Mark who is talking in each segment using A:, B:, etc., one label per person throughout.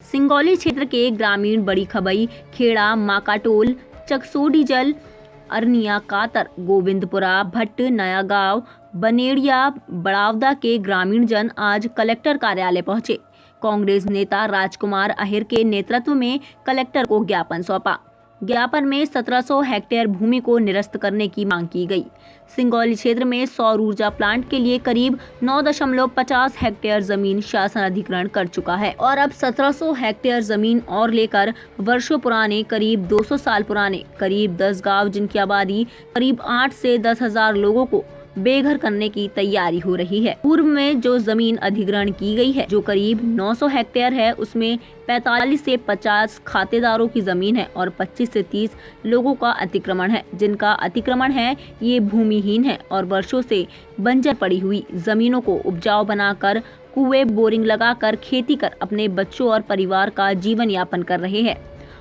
A: सिंगौली क्षेत्र के ग्रामीण बड़ी खबई, खेड़ा, माकाटोल, चकसोडीजल, अरनिया कातर, गोविंदपुरा, भट्ट, नया गांव, बनेड़िया, बड़ावदा के ग्रामीण जन आज कलेक्टर कार्यालय पहुंचे। कांग्रेस नेता राजकुमार अहिर के नेतृत्व में कलेक्टर को ज्ञापन सौंपा। ज्ञापन में 1700 हेक्टेयर भूमि को निरस्त करने की मांग की गई। सिंगौली क्षेत्र में सौर ऊर्जा प्लांट के लिए करीब 9.50 हेक्टेयर जमीन शासन अधिग्रहण कर चुका है और अब 1700 हेक्टेयर जमीन और लेकर वर्षों पुराने, करीब 200 साल पुराने करीब 10 गांव जिनकी आबादी करीब 8 से 10,000 लोगों को बेघर करने की तैयारी हो रही है। पूर्व में जो जमीन अधिग्रहण की गई है, जो करीब 900 हेक्टेयर है, उसमें 45 से 50 खातेदारों की जमीन है और 25 से 30 लोगों का अतिक्रमण है। जिनका अतिक्रमण है ये भूमिहीन है और वर्षों से बंजर पड़ी हुई जमीनों को उपजाऊ बनाकर कुएं, बोरिंग लगाकर खेती कर अपने बच्चों और परिवार का जीवन यापन कर रहे हैं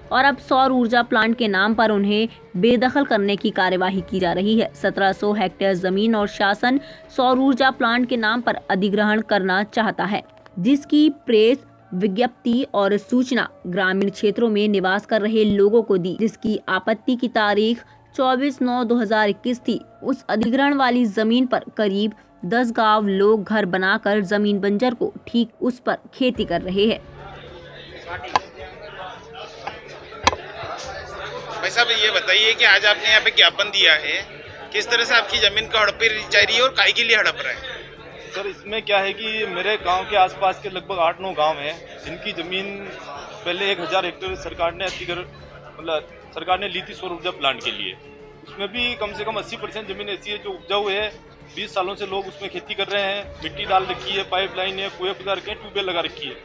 A: और अब सौर ऊर्जा प्लांट के नाम पर उन्हें बेदखल करने की कार्यवाही की जा रही है। 1700 हेक्टेयर जमीन और शासन सौर ऊर्जा प्लांट के नाम पर अधिग्रहण करना चाहता है, जिसकी प्रेस विज्ञप्ति और सूचना ग्रामीण क्षेत्रों में निवास कर रहे लोगों को दी, जिसकी आपत्ति की तारीख 24/9/2021 थी। उस अधिग्रहण वाली जमीन पर करीब 10 गांव लोग घर बनाकर जमीन बंजर को ठीक उस पर खेती कर रहे हैं।
B: भाई साहब, ये बताइए कि आज आपने यहाँ पे ज्ञापन दिया है, किस तरह से आपकी जमीन का हड़पी जा रही है और काहे के लिए हड़प रहा है?
C: सर, इसमें क्या है कि मेरे गांव के आसपास के लगभग 8-9 गांव हैं जिनकी जमीन पहले 1000 हेक्टेयर सरकार ने सरकार ने ली थी सौर ऊर्जा प्लांट के लिए। उसमें भी कम से कम 80% जमीन ऐसी है जो उपजाऊ है। 20 सालों से लोग उसमें खेती कर रहे हैं, मिट्टी डाल रखी है, पाइपलाइन है, कुएं खुदा रखे हैं, ट्यूबवेल लगा रखी है।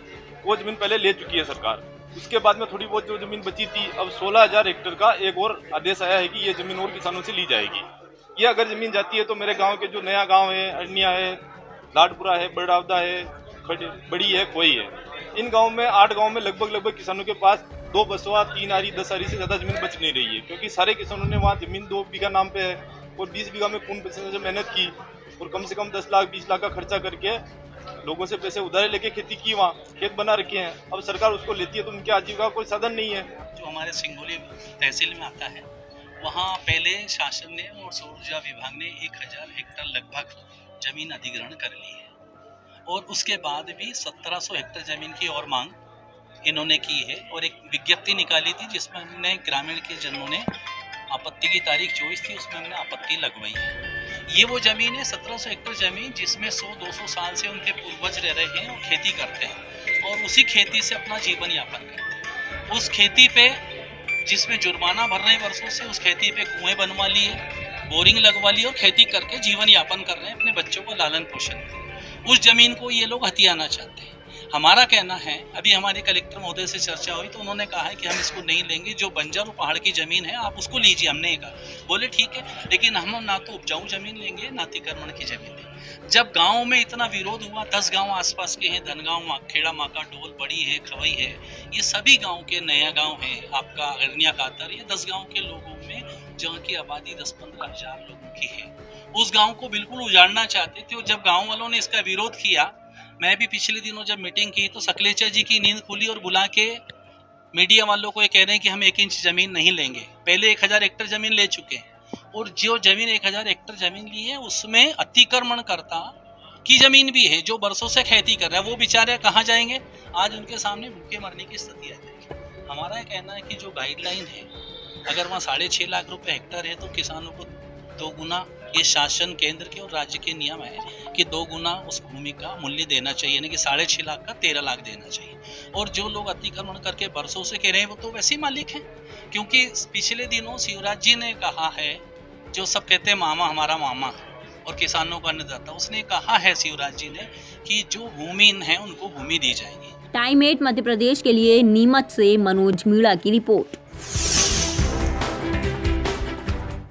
C: वो जमीन पहले ले चुकी है सरकार। उसके बाद में थोड़ी बहुत जो जमीन बची थी, अब 16,000 हेक्टेयर का एक और आदेश आया है कि ये जमीन और किसानों से ली जाएगी। ये अगर जमीन जाती है तो मेरे गांव के जो नया गांव है, अरनिया है, लाडपुरा है, बड़ावदा है, बड़ी है, कोई है, इन गाँव में 8 गाँव में लगभग किसानों के पास 2 बसवा, 3 आरी, 10 आरी से ज़्यादा जमीन बच नहीं रही है, क्योंकि सारे किसानों ने वहाँ जमीन 2 बीघा नाम पे है और 20 बीघा में पूर्ण पैसे से मेहनत की और कम से कम 10 लाख 20 लाख का खर्चा करके लोगों से पैसे उधार लेके खेती की, वहाँ खेत बना रखे हैं। अब सरकार उसको लेती है तो उनके आजीविका का कोई साधन नहीं है।
D: जो हमारे सिंगौली तहसील में आता है, वहाँ पहले शासन ने और सौर ऊर्जा विभाग ने 1000 हेक्टेयर लगभग जमीन अधिग्रहण कर ली है और उसके बाद भी 1700 हेक्टेयर जमीन की और मांग इन्होंने की है और एक विज्ञप्ति निकाली थी जिसमें हमने ग्रामीण के जनों ने आपत्ति की तारीख 24 थी, उसमें हमने आपत्ति लगवाई है। ये वो जमीन है 1700 हेक्टेयर जमीन जिसमें 100-200 साल से उनके पूर्वज रह रहे हैं और खेती करते हैं और उसी खेती से अपना जीवन यापन करते हैं। उस खेती पे जिसमें जुर्माना भर रहे हैं वर्षों से, उस खेती पे कुएं बनवा लिए, बोरिंग लगवा ली और खेती करके जीवन यापन कर रहे हैं, अपने बच्चों को लालन पोषण। उस जमीन को ये लोग हथियाना चाहते हैं। हमारा कहना है, अभी हमारे कलेक्टर महोदय से चर्चा हुई तो उन्होंने कहा है कि हम इसको नहीं लेंगे, जो बंजर और पहाड़ की जमीन है आप उसको लीजिए। हमने कहा, बोले ठीक है, लेकिन हम ना तो उपजाऊ जमीन लेंगे ना अतिक्रमण की जमीन लेंगे। जब गाँव में इतना विरोध हुआ, 10 गाँव आसपास के हैं, धनगांव, खेड़ा, माकाटोल, बड़ी है, खवई है, ये सभी गाँव के, नया गाँव है आपका, अरनिया कातर, ये 10 गाँव के लोगों में जहाँ की आबादी 10-15 हजार लोगों की है, उस गाँव को बिल्कुल उजाड़ना चाहते थे। और जब गाँव वालों ने इसका विरोध किया, मैं भी पिछले दिनों जब मीटिंग की तो सकलेचा जी की नींद खुली और बुला के मीडिया वालों को ये कह रहे हैं कि हम 1 इंच जमीन नहीं लेंगे। पहले 1000 हेक्टेयर जमीन ले चुके हैं और जो जमीन 1000 हेक्टेयर जमीन ली है उसमें अतिक्रमणकर्ता की जमीन भी है जो बरसों से खेती कर रहा है। वो बेचारे कहाँ जाएंगे? आज उनके सामने भूखे मरने की स्थिति आ जाएगी। हमारा ये कहना है कि जो गाइडलाइन है, अगर वहाँ 6.5 लाख रुपए हेक्टेयर है तो किसानों को 2 गुना, ये शासन केंद्र के और राज्य के नियम है कि 2 गुना उस भूमि का मूल्य देना चाहिए, यानी कि 6.5 लाख का 13 लाख देना चाहिए। और जो लोग अतिक्रमण करके बरसों से कह रहे हैं वो तो वैसे ही मालिक हैं, क्योंकि पिछले दिनों शिवराज जी ने कहा है, जो सब कहते हैं मामा हमारा मामा और किसानों का अन्नदाता, उसने कहा है शिवराज जी ने कि जो भूमिहीन है उनको भूमि दी जाएगी।
A: टाइम 8 मध्य प्रदेश के लिए नीमच से मनोज मीणा की रिपोर्ट।